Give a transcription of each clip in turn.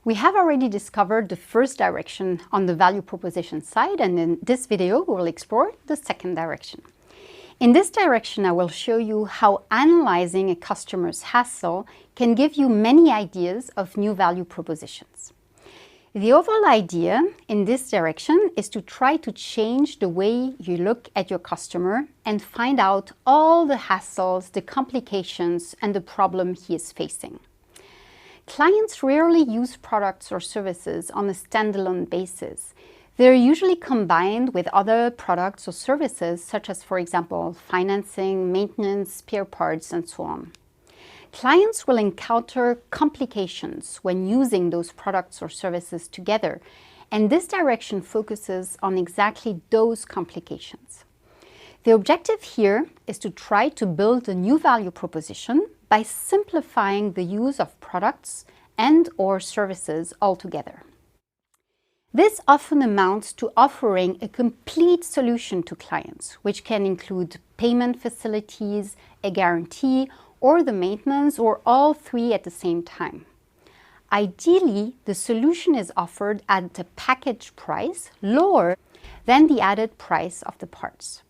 We have already discovered the first direction on the value proposition side, and in this video we will explore the second direction. In this direction, I will show you how analyzing a customer's hassle can give you many ideas of new value propositions. The overall idea in this direction is to try to change the way you look at your customer and find out all the hassles, the complications, and the problem he is facing. Clients rarely use products or services on a standalone basis. They're usually combined with other products or services, such as, for example, financing, maintenance, spare parts, and so on. Clients will encounter complications when using those products or services together, and this direction focuses on exactly those complications. The objective here is to try to build a new value proposition by simplifying the use of products and/or services altogether. This often amounts to offering a complete solution to clients, which can include payment facilities, a guarantee, or the maintenance, or all three at the same time. Ideally, the solution is offered at a package price lower than the added price of the parts.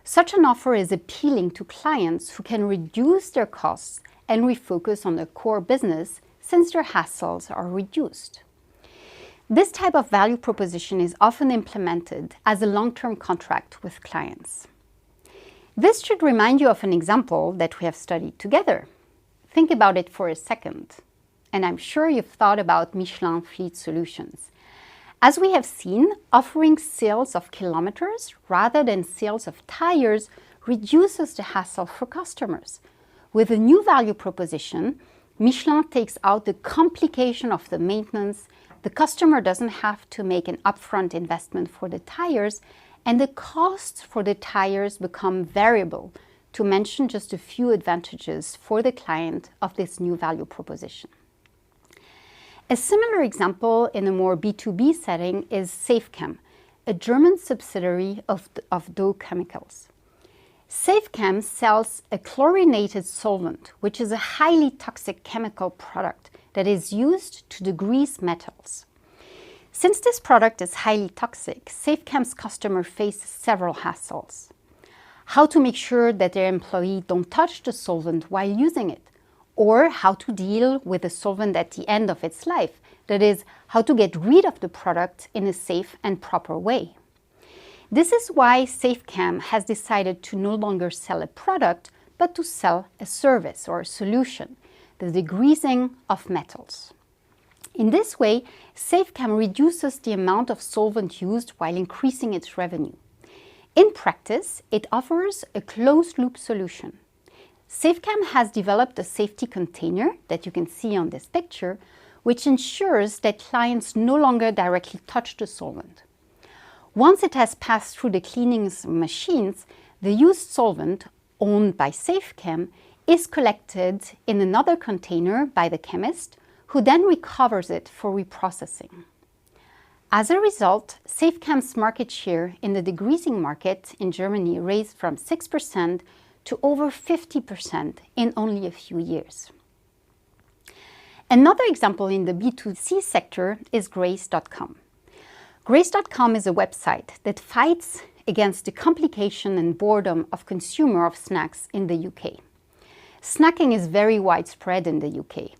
Such an offer is appealing to clients who can reduce their costs and refocus on their core business since their hassles are reduced. This type of value proposition is often implemented as a long-term contract with clients. This should remind you of an example that we have studied together. Think about it for a second, and I'm sure you've thought about Michelin Fleet Solutions. As we have seen, offering sales of kilometers rather than sales of tires reduces the hassle for customers. With a new value proposition, Michelin takes out the complication of the maintenance, the customer doesn't have to make an upfront investment for the tires, and the costs for the tires become variable, to mention just a few advantages for the client of this new value proposition. A similar example in a more B2B setting is SafeChem, a German subsidiary of Dow Chemicals. SafeChem sells a chlorinated solvent, which is a highly toxic chemical product that is used to degrease metals. Since this product is highly toxic, SafeChem's customers face several hassles. How to make sure that their employees don't touch the solvent while using it, or how to deal with the solvent at the end of its life, that is, how to get rid of the product in a safe and proper way. This is why SafeChem has decided to no longer sell a product, but to sell a service or a solution, the degreasing of metals. In this way, SafeChem reduces the amount of solvent used while increasing its revenue. In practice, it offers a closed-loop solution. SafeChem has developed a safety container that you can see on this picture, which ensures that clients no longer directly touch the solvent. Once it has passed through the cleaning machines, the used solvent, owned by SafeChem, is collected in another container by the chemist, who then recovers it for reprocessing. As a result, SafeChem's market share in the degreasing market in Germany raised from 6% to over 50% in only a few years. Another example in the B2C sector is Grace.com. Grace.com is a website that fights against the complication and boredom of consumer of snacks in the UK. Snacking is very widespread in the UK.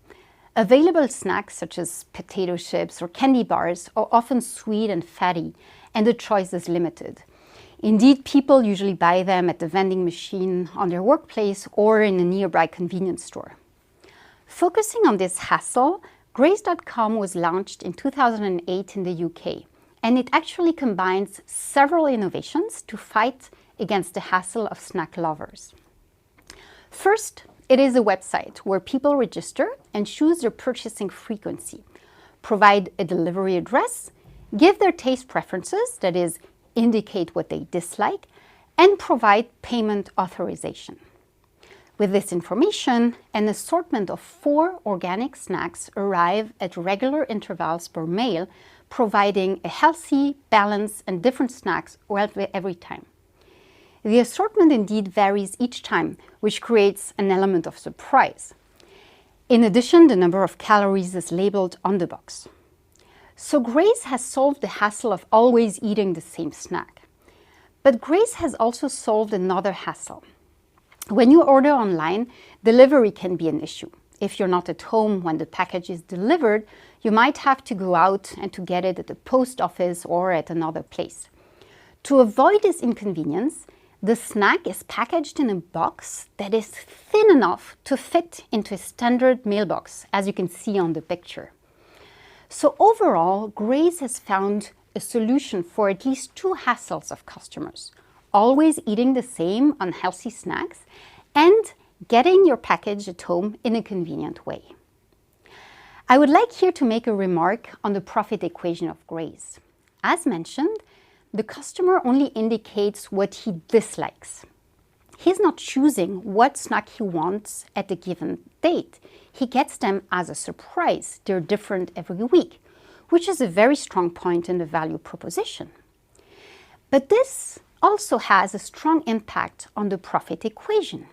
Available snacks such as potato chips or candy bars are often sweet and fatty, and the choice is limited. Indeed, people usually buy them at the vending machine on their workplace or in a nearby convenience store. Focusing on this hassle, Grace.com was launched in 2008 in the UK, and it actually combines several innovations to fight against the hassle of snack lovers. First, it is a website where people register and choose their purchasing frequency, provide a delivery address, give their taste preferences, that is, indicate what they dislike, and provide payment authorization. With this information, an assortment of 4 organic snacks arrive at regular intervals per mail, providing a healthy, balanced, and different snacks every time. The assortment indeed varies each time, which creates an element of surprise. In addition, the number of calories is labeled on the box. So Grace has solved the hassle of always eating the same snack. But Grace has also solved another hassle. When you order online, delivery can be an issue. If you're not at home when the package is delivered, you might have to go out and to get it at the post office or at another place. To avoid this inconvenience, the snack is packaged in a box that is thin enough to fit into a standard mailbox, as you can see on the picture. So overall, Grace has found a solution for at least two hassles of customers: always eating the same unhealthy snacks and getting your package at home in a convenient way. I would like here to make a remark on the profit equation of Grace. As mentioned, the customer only indicates what he dislikes. He's not choosing what snack he wants at a given date. He gets them as a surprise. They're different every week, which is a very strong point in the value proposition. But this also has a strong impact on the profit equation.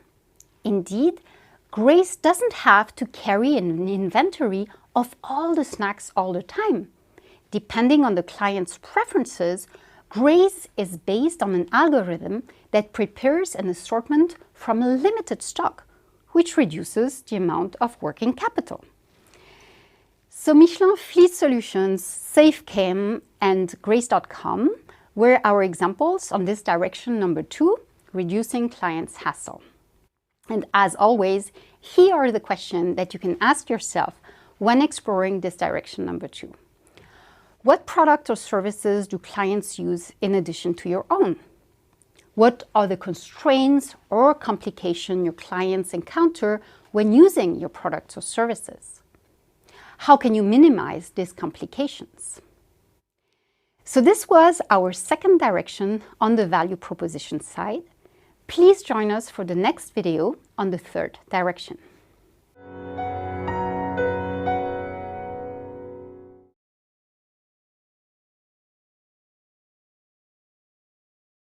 Indeed, Grace doesn't have to carry an inventory of all the snacks all the time. Depending on the client's preferences, Grace is based on an algorithm that prepares an assortment from a limited stock, which reduces the amount of working capital. So Michelin Fleet Solutions, SafeChem, and Grace.com were our examples on this direction number 2, reducing clients' hassle. And as always, here are the questions that you can ask yourself when exploring this direction number 2. What product or services do clients use in addition to your own? What are the constraints or complications your clients encounter when using your products or services? How can you minimize these complications? So this was our second direction on the value proposition side. Please join us for the next video on the third direction.